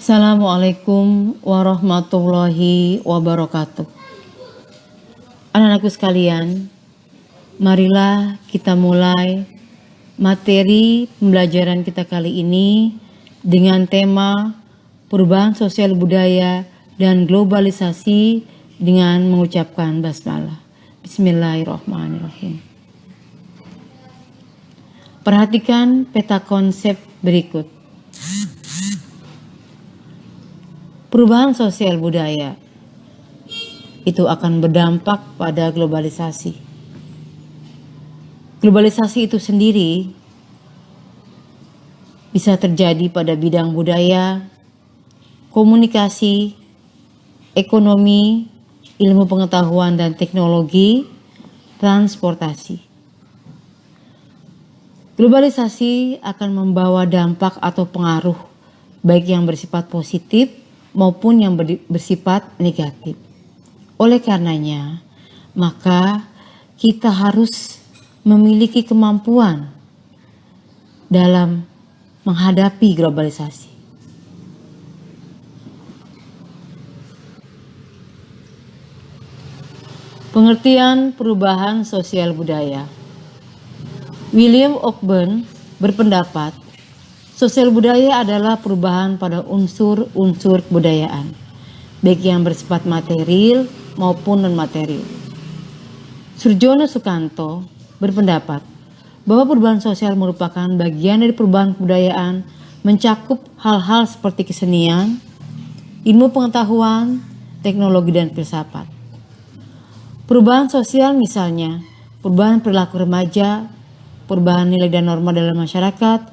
Assalamualaikum warahmatullahi wabarakatuh. Anak-anakku sekalian, marilah kita mulai materi pembelajaran kita kali ini dengan tema perubahan sosial budaya dan globalisasi dengan mengucapkan basmalah. Bismillahirrahmanirrahim. Perhatikan peta konsep berikut. Perubahan sosial budaya itu akan berdampak pada globalisasi. Globalisasi itu sendiri bisa terjadi pada bidang budaya, komunikasi, ekonomi, ilmu pengetahuan dan teknologi, transportasi. Globalisasi akan membawa dampak atau pengaruh baik yang bersifat positif maupun yang bersifat negatif. Oleh karenanya, maka kita harus memiliki kemampuan dalam menghadapi globalisasi. Pengertian perubahan sosial budaya. William Ogburn berpendapat sosial budaya adalah perubahan pada unsur-unsur kebudayaan, baik yang bersifat material maupun non-material. Surjono Sukanto berpendapat bahwa perubahan sosial merupakan bagian dari perubahan kebudayaan, mencakup hal-hal seperti kesenian, ilmu pengetahuan, teknologi, dan filsafat. Perubahan sosial misalnya perubahan perilaku remaja, perubahan nilai dan norma dalam masyarakat,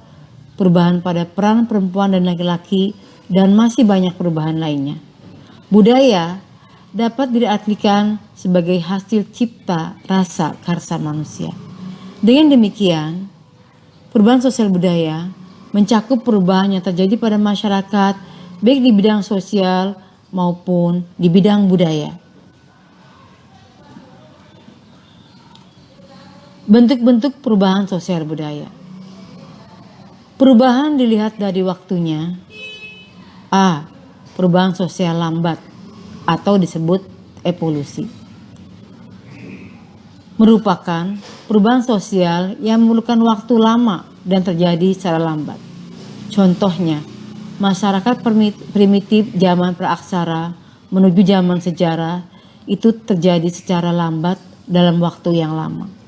perubahan pada peran perempuan dan laki-laki, dan masih banyak perubahan lainnya. Budaya dapat diartikan sebagai hasil cipta rasa karsa manusia. Dengan demikian, perubahan sosial budaya mencakup perubahan yang terjadi pada masyarakat, baik di bidang sosial maupun di bidang budaya. Bentuk-bentuk perubahan sosial budaya. Perubahan dilihat dari waktunya. A. Perubahan sosial lambat atau disebut evolusi. Merupakan perubahan sosial yang memerlukan waktu lama dan terjadi secara lambat. Contohnya, masyarakat primitif zaman praaksara menuju zaman sejarah itu terjadi secara lambat dalam waktu yang lama.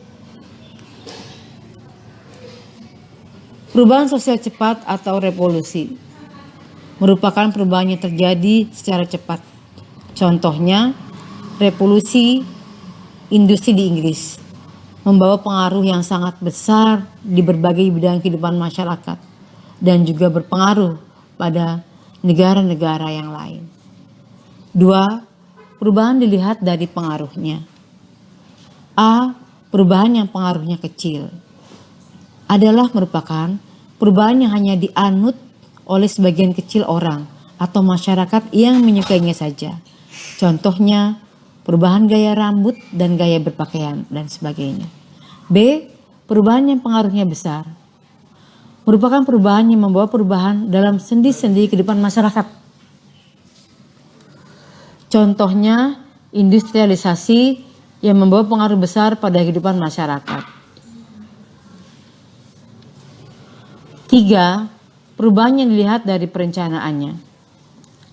Perubahan sosial cepat atau revolusi merupakan perubahan yang terjadi secara cepat. Contohnya, revolusi industri di Inggris membawa pengaruh yang sangat besar di berbagai bidang kehidupan masyarakat dan juga berpengaruh pada negara-negara yang lain. 2. Perubahan dilihat dari pengaruhnya. A. Perubahan yang pengaruhnya kecil adalah merupakan perubahan yang hanya dianut oleh sebagian kecil orang atau masyarakat yang menyukainya saja. Contohnya, perubahan gaya rambut dan gaya berpakaian dan sebagainya. B. Perubahan yang pengaruhnya besar merupakan perubahan yang membawa perubahan dalam sendi-sendi kehidupan masyarakat. Contohnya, industrialisasi yang membawa pengaruh besar pada kehidupan masyarakat. 3. Perubahan yang dilihat dari perencanaannya.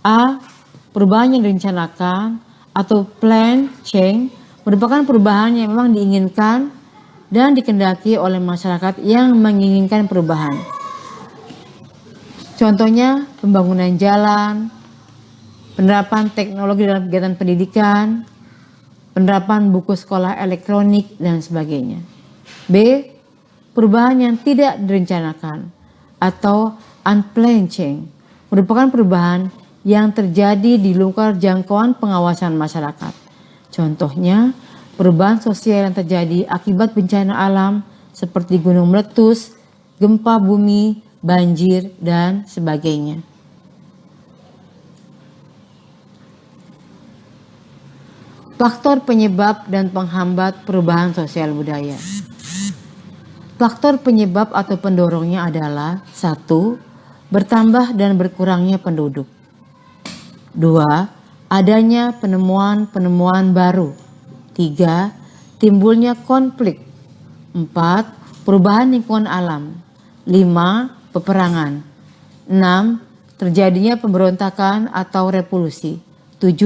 A. Perubahan yang direncanakan atau plan change merupakan perubahan yang memang diinginkan dan dikehendaki oleh masyarakat yang menginginkan perubahan. Contohnya, pembangunan jalan, penerapan teknologi dalam kegiatan pendidikan, penerapan buku sekolah elektronik, dan sebagainya. B. Perubahan yang tidak direncanakan atau unplanned change merupakan perubahan yang terjadi di luar jangkauan pengawasan masyarakat. Contohnya, perubahan sosial yang terjadi akibat bencana alam seperti gunung meletus, gempa bumi, banjir, dan sebagainya. Faktor penyebab dan penghambat perubahan sosial budaya. Faktor penyebab atau pendorongnya adalah 1. Bertambah dan berkurangnya penduduk. 2. Adanya penemuan-penemuan baru. 3. Timbulnya konflik. 4. Perubahan lingkungan alam. 5. Peperangan. 6. Terjadinya pemberontakan atau revolusi. 7.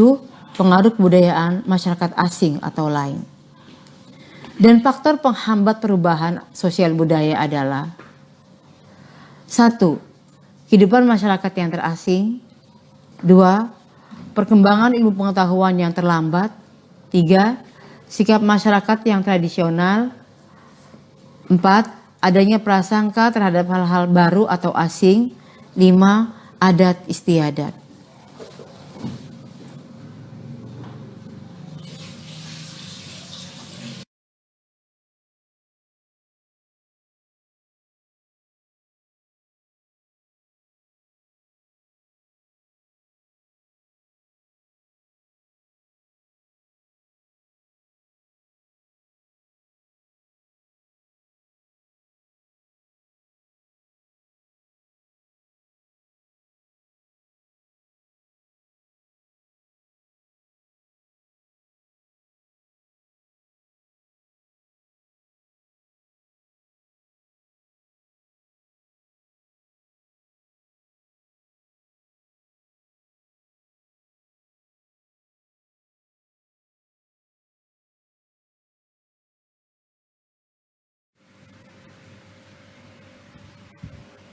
Pengaruh kebudayaan masyarakat asing atau lain. Dan faktor penghambat perubahan sosial budaya adalah 1. Kehidupan masyarakat yang terasing. 2. Perkembangan ilmu pengetahuan yang terlambat. 3. Sikap masyarakat yang tradisional. 4. Adanya prasangka terhadap hal-hal baru atau asing. 5. Adat istiadat.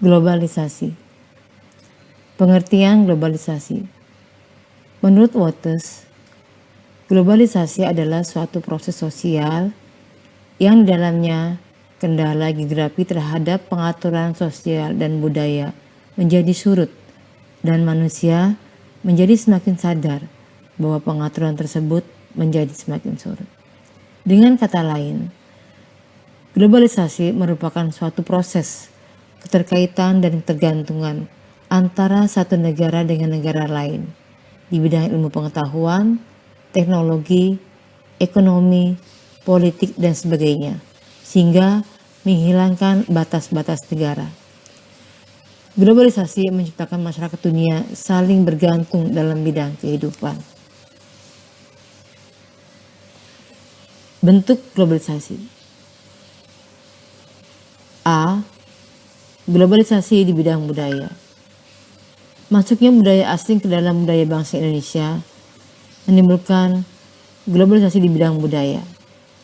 Globalisasi. Pengertian globalisasi. Menurut Waters, globalisasi adalah suatu proses sosial yang di dalamnya kendala geografi terhadap pengaturan sosial dan budaya menjadi surut dan manusia menjadi semakin sadar bahwa pengaturan tersebut menjadi semakin surut. Dengan kata lain, globalisasi merupakan suatu proses keterkaitan dan ketergantungan antara satu negara dengan negara lain di bidang ilmu pengetahuan, teknologi, ekonomi, politik, dan sebagainya, sehingga menghilangkan batas-batas negara. Globalisasi menciptakan masyarakat dunia saling bergantung dalam bidang kehidupan. Bentuk globalisasi. A. Globalisasi di bidang budaya. Masuknya budaya asing ke dalam budaya bangsa Indonesia menimbulkan globalisasi di bidang budaya.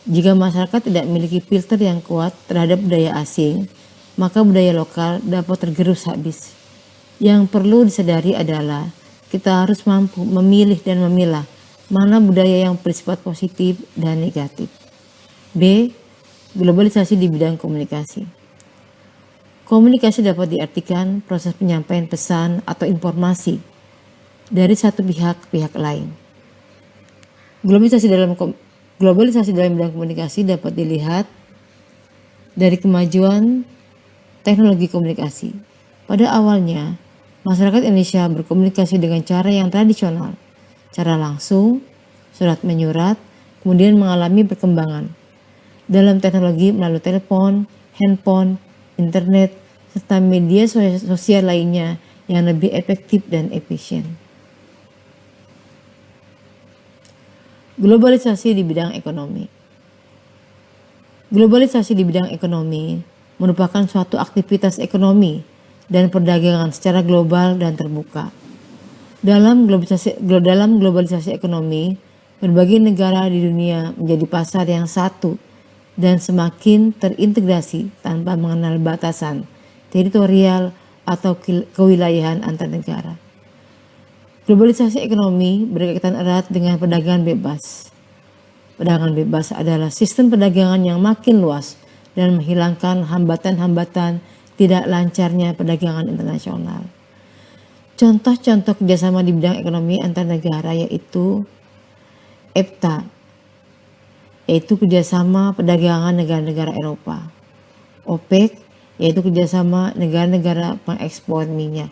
Jika masyarakat tidak memiliki filter yang kuat terhadap budaya asing, maka budaya lokal dapat tergerus habis. Yang perlu disadari adalah kita harus mampu memilih dan memilah mana budaya yang bersifat positif dan negatif. B. Globalisasi di bidang komunikasi. Komunikasi dapat diartikan proses penyampaian pesan atau informasi dari satu pihak ke pihak lain. Globalisasi dalam bidang komunikasi dapat dilihat dari kemajuan teknologi komunikasi. Pada awalnya, masyarakat Indonesia berkomunikasi dengan cara yang tradisional, cara langsung, surat menyurat, kemudian mengalami perkembangan dalam teknologi melalui telepon, handphone, internet, serta media sosial lainnya yang lebih efektif dan efisien. Globalisasi di bidang ekonomi. Globalisasi di bidang ekonomi merupakan suatu aktivitas ekonomi dan perdagangan secara global dan terbuka. Dalam globalisasi ekonomi, berbagai negara di dunia menjadi pasar yang satu dan semakin terintegrasi tanpa mengenal batasan teritorial atau kewilayahan antar negara. Globalisasi ekonomi berkaitan erat dengan perdagangan bebas. Perdagangan bebas adalah sistem perdagangan yang makin luas dan menghilangkan hambatan-hambatan tidak lancarnya perdagangan internasional. Contoh-contoh kerjasama di bidang ekonomi antar negara yaitu EFTA, yaitu kerjasama perdagangan negara-negara Eropa. OPEC, yaitu kerjasama negara-negara pengekspor minyak.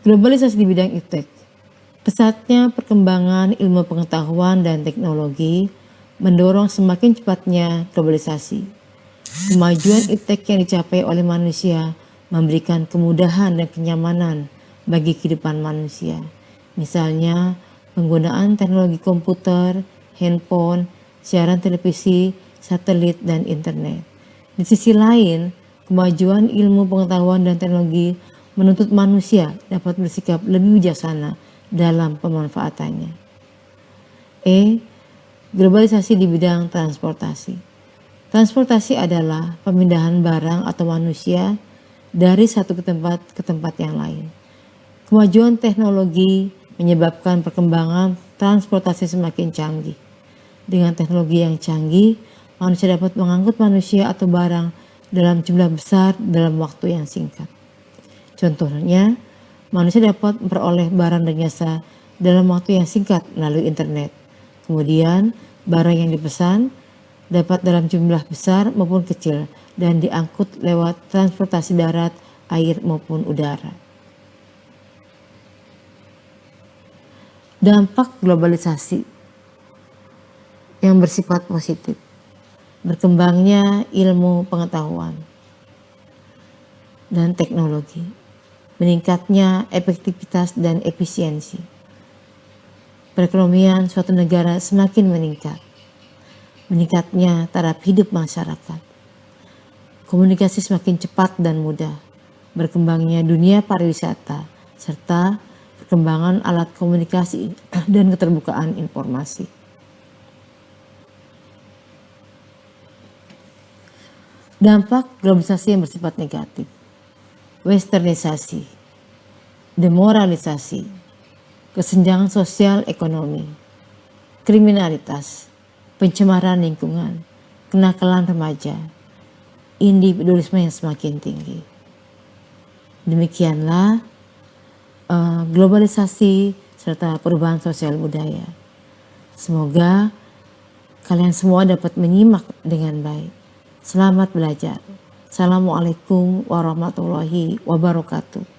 Globalisasi di bidang iptek. Pesatnya perkembangan ilmu pengetahuan dan teknologi mendorong semakin cepatnya globalisasi. Kemajuan iptek yang dicapai oleh manusia memberikan kemudahan dan kenyamanan bagi kehidupan manusia. Misalnya, penggunaan teknologi komputer, handphone, siaran televisi, satelit, dan internet. Di sisi lain, kemajuan ilmu pengetahuan dan teknologi menuntut manusia dapat bersikap lebih bijaksana dalam pemanfaatannya. Globalisasi di bidang transportasi. Transportasi adalah pemindahan barang atau manusia dari satu ke tempat yang lain. Kemajuan teknologi menyebabkan perkembangan transportasi semakin canggih. Dengan teknologi yang canggih, manusia dapat mengangkut manusia atau barang dalam jumlah besar dalam waktu yang singkat. Contohnya, manusia dapat memperoleh barang dan jasa dalam waktu yang singkat melalui internet. Kemudian, barang yang dipesan dapat dalam jumlah besar maupun kecil dan diangkut lewat transportasi darat, air maupun udara. Dampak globalisasi yang bersifat positif. Berkembangnya ilmu pengetahuan dan teknologi, meningkatnya efektivitas dan efisiensi. Perekonomian suatu negara semakin meningkat, meningkatnya taraf hidup masyarakat. Komunikasi semakin cepat dan mudah, berkembangnya dunia pariwisata, serta perkembangan alat komunikasi dan keterbukaan informasi. Dampak globalisasi yang bersifat negatif. Westernisasi, demoralisasi, kesenjangan sosial ekonomi, kriminalitas, pencemaran lingkungan, kenakalan remaja, individualisme yang semakin tinggi. Demikianlah globalisasi serta perubahan sosial budaya. Semoga kalian semua dapat menyimak dengan baik. Selamat belajar. Assalamualaikum warahmatullahi wabarakatuh.